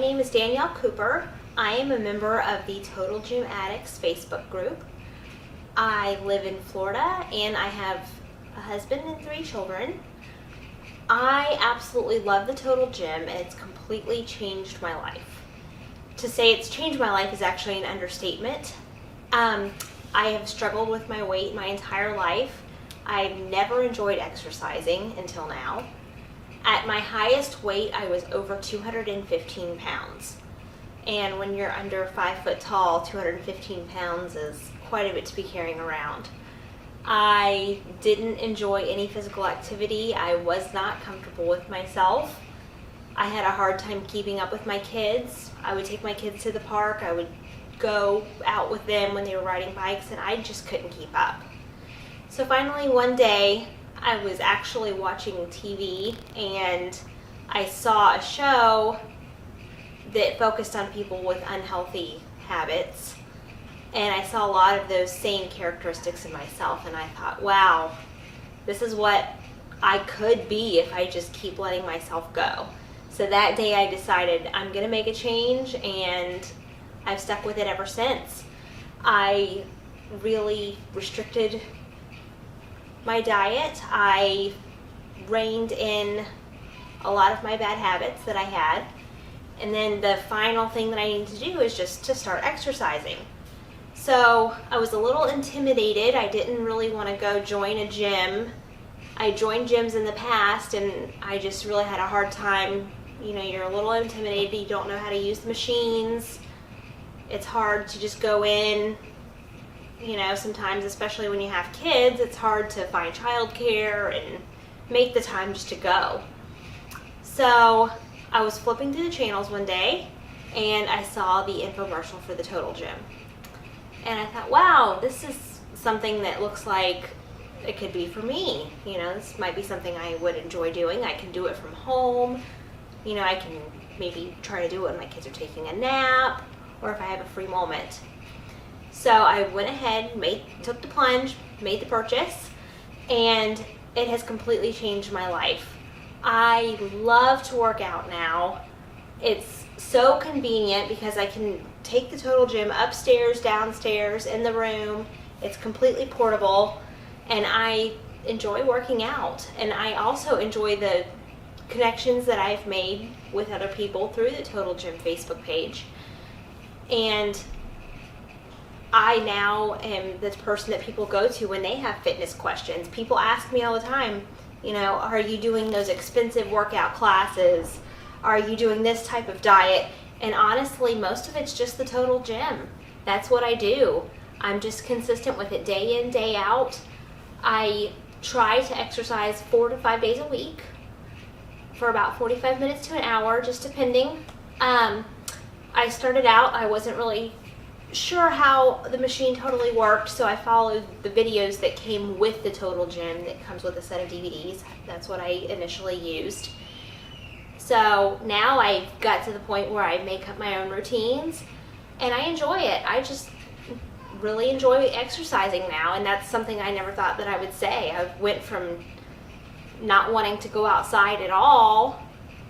name is Danielle Cooper. I am a member of the Total Gym Addicts Facebook group. I live in Florida and I have a husband and 3 children. I absolutely love the Total Gym and it's completely changed my life. To say it's changed my life is actually an understatement. I have struggled with my weight my entire life. I've never enjoyed exercising until now. At my highest weight, I was over 215 pounds. And when you're under 5 foot tall, 215 pounds is quite a bit to be carrying around. I didn't enjoy any physical activity. I was not comfortable with myself. I had a hard time keeping up with my kids. I would take my kids to the park. I would go out with them when they were riding bikes, and I just couldn't keep up. So finally one day, I was actually watching TV and I saw a show that focused on people with unhealthy habits, and I saw a lot of those same characteristics in myself, and I thought, wow, this is what I could be if I just keep letting myself go. So that day I decided I'm gonna make a change, and I've stuck with it ever since. I really restricted my diet. I reined in a lot of my bad habits that I had. And then the final thing that I needed to do is just to start exercising. So I was a little intimidated. I didn't really want to go join a gym. I joined gyms in the past and I just really had a hard time. You know, you're a little intimidated. You don't know how to use the machines. It's hard to just go in. You know, sometimes, especially when you have kids, it's hard to find childcare and make the time just to go. So I was flipping through the channels one day and I saw the infomercial for the Total Gym. And I thought, wow, this is something that looks like it could be for me. You know, this might be something I would enjoy doing. I can do it from home. You know, I can maybe try to do it when my kids are taking a nap or if I have a free moment. So I went ahead, took the plunge, made the purchase, and it has completely changed my life. I love to work out now. It's so convenient because I can take the Total Gym upstairs, downstairs, in the room. It's completely portable, and I enjoy working out. And I also enjoy the connections that I've made with other people through the Total Gym Facebook page. And I now am the person that people go to when they have fitness questions. People ask me all the time, you know, are you doing those expensive workout classes? Are you doing this type of diet? And honestly, most of it's just the Total Gym. That's what I do. I'm just consistent with it day in, day out. I try to exercise 4 to 5 days a week for about 45 minutes to an hour, just depending. I started out, I wasn't really sure how the machine totally worked, so I followed the videos that came with the Total Gym that comes with a set of DVDs. That's what I initially used. So now I've got to the point where I make up my own routines and I enjoy it. I just really enjoy exercising now, and that's something I never thought that I would say. I went from not wanting to go outside at all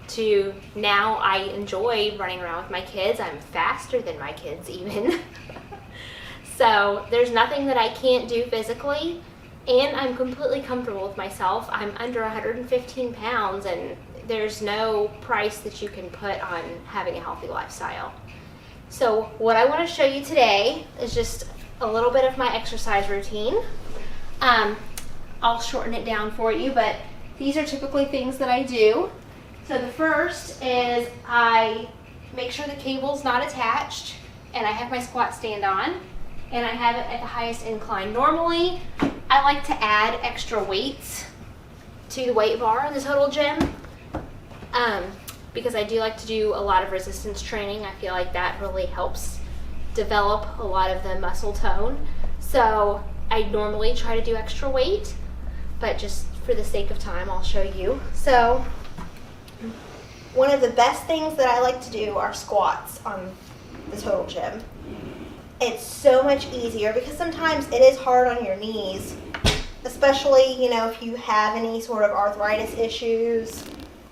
to now I enjoy running around with my kids. I'm faster than my kids even. So there's nothing that I can't do physically, and I'm completely comfortable with myself. I'm under 115 pounds and there's no price that you can put on having a healthy lifestyle. So what I want to show you today is just a little bit of my exercise routine. I'll shorten it down for you, but these are typically things that I do. So the first is I make sure the cable's not attached, and I have my squat stand on, and I have it at the highest incline. Normally, I like to add extra weights to the weight bar in the Total Gym because I do like to do a lot of resistance training. I feel like that really helps develop a lot of the muscle tone. So I normally try to do extra weight, but just for the sake of time, I'll show you. So one of the best things that I like to do are squats on the Total Gym. It's so much easier because sometimes it is hard on your knees, especially, you know, if you have any sort of arthritis issues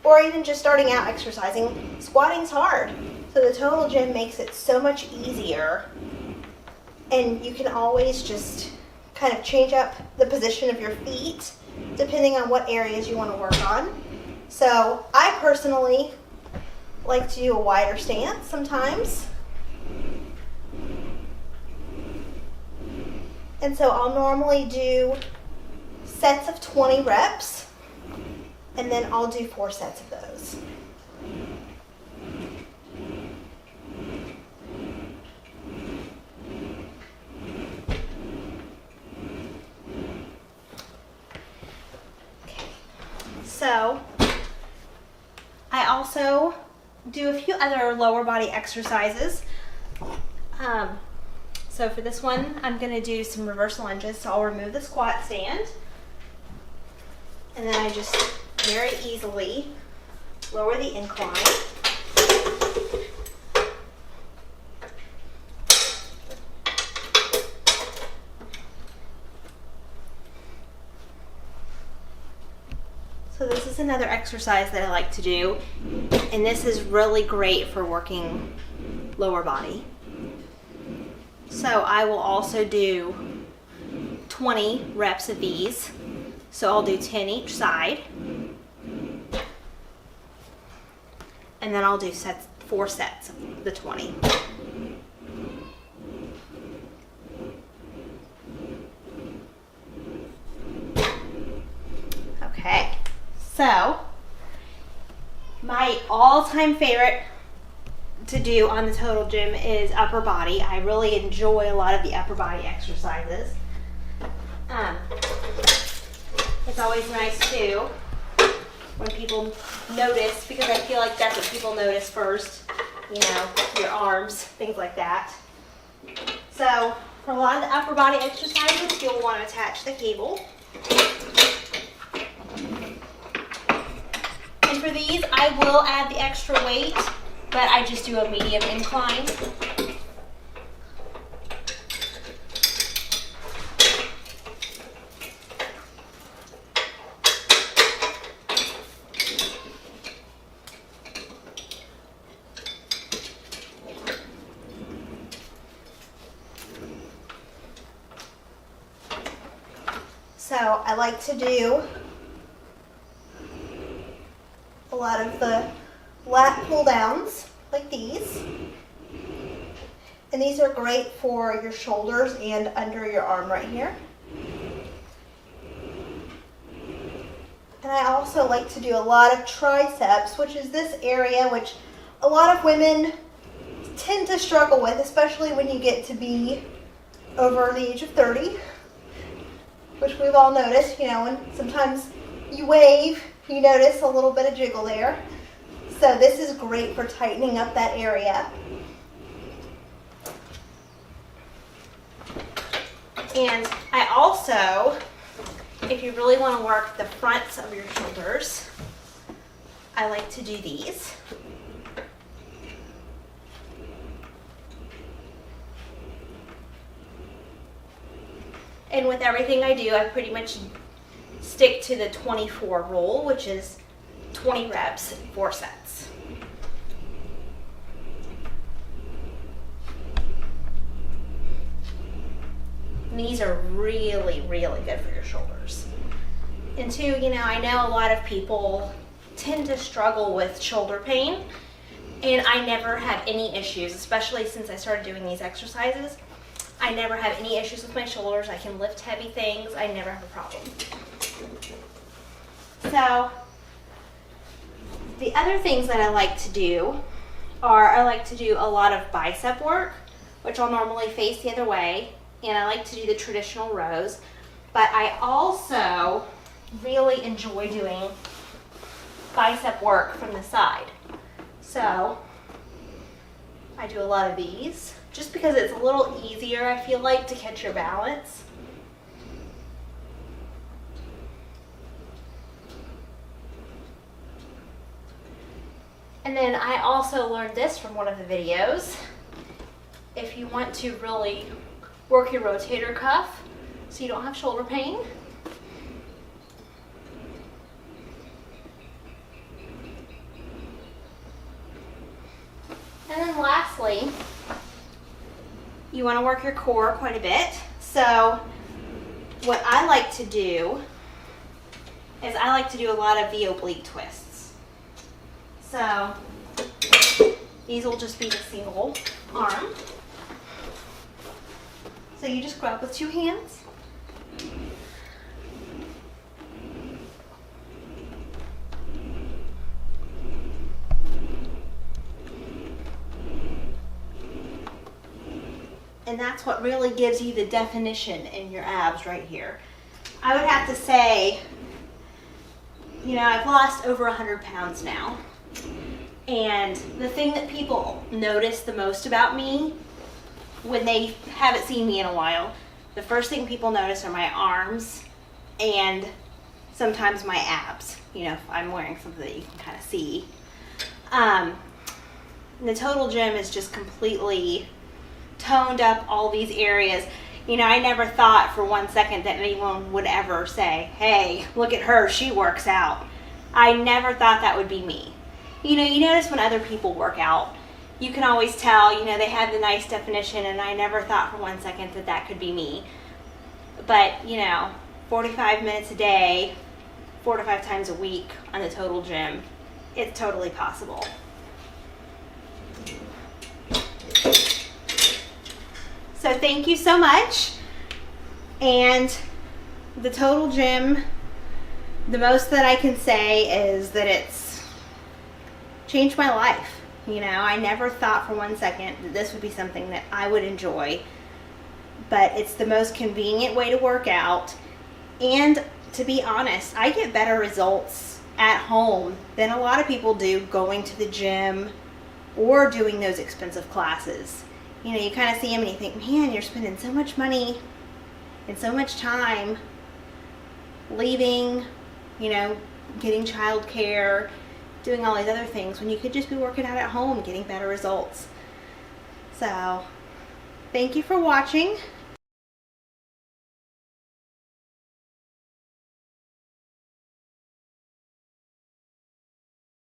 or even just starting out exercising. Squatting's hard. So the total gym makes it so much easier, and you can always just kind of change up the position of your feet depending on what areas you want to work on. So I personally like to do a wider stance sometimes. And so I'll normally do sets of 20 reps, and then I'll do 4 sets of those. Okay. So I also do a few other lower body exercises. So for this one, I'm going to do some reverse lunges. So I'll remove the squat stand, and then I just very easily lower the incline. So this is another exercise that I like to do, and this is really great for working lower body. So I will also do 20 reps of these. So I'll do 10 each side. And then I'll do 4 sets of the 20. Okay, so my all-time favorite to do on the total gym is upper body. I really enjoy a lot of the upper body exercises. It's always nice too when people notice, because I feel like that's what people notice first, you know, your arms, things like that. So for a lot of the upper body exercises, you'll want to attach the cable. And for these, I will add the extra weight, but I just do a medium incline. So I like to do a lot of the lat pull downs like these. And these are great for your shoulders and under your arm right here. And I also like to do a lot of triceps, which is this area which a lot of women tend to struggle with, especially when you get to be over the age of 30, which we've all noticed, you know, when sometimes you wave, you notice a little bit of jiggle there. So this is great for tightening up that area. And I also, if you really want to work the fronts of your shoulders, I like to do these. And with everything I do, I pretty much stick to the 24 rule, which is 20 reps, 4 sets. And these are really, really good for your shoulders. And two, you know, I know a lot of people tend to struggle with shoulder pain, and I never have any issues, especially since I started doing these exercises. I never have any issues with my shoulders. I can lift heavy things. I never have a problem. So the other things that I like to do are I like to do a lot of bicep work, which I'll normally face the other way, and I like to do the traditional rows, but I also really enjoy doing bicep work from the side. So I do a lot of these just because it's a little easier, I feel like, to catch your balance. And then I also learned this from one of the videos. If you want to really work your rotator cuff so you don't have shoulder pain, And then lastly, you want to work your core quite a bit. So what I like to do is I like to do a lot of the oblique twists. So these will just be the single arm. So you just grab with 2 hands. And that's what really gives you the definition in your abs right here. I would have to say, you know, I've lost over 100 pounds now. And the thing that people notice the most about me when they haven't seen me in a while, the first thing people notice are my arms and sometimes my abs. You know, if I'm wearing something that you can kind of see. The Total Gym is just completely toned up all these areas. You know, I never thought for 1 second that anyone would ever say, hey, look at her, she works out. I never thought that would be me. You know, you notice when other people work out, you can always tell, you know, they have the nice definition, and I never thought for 1 second that that could be me. But, you know, 45 minutes a day, 4 to 5 times a week on the Total Gym, it's totally possible. So thank you so much. And the Total Gym, the most that I can say is that it's changed my life. You know, I never thought for 1 second that this would be something that I would enjoy, but it's the most convenient way to work out. And to be honest, I get better results at home than a lot of people do going to the gym or doing those expensive classes. You know, you kind of see them and you think, man, you're spending so much money and so much time leaving, you know, getting childcare, doing all these other things when you could just be working out at home, getting better results. So, thank you for watching.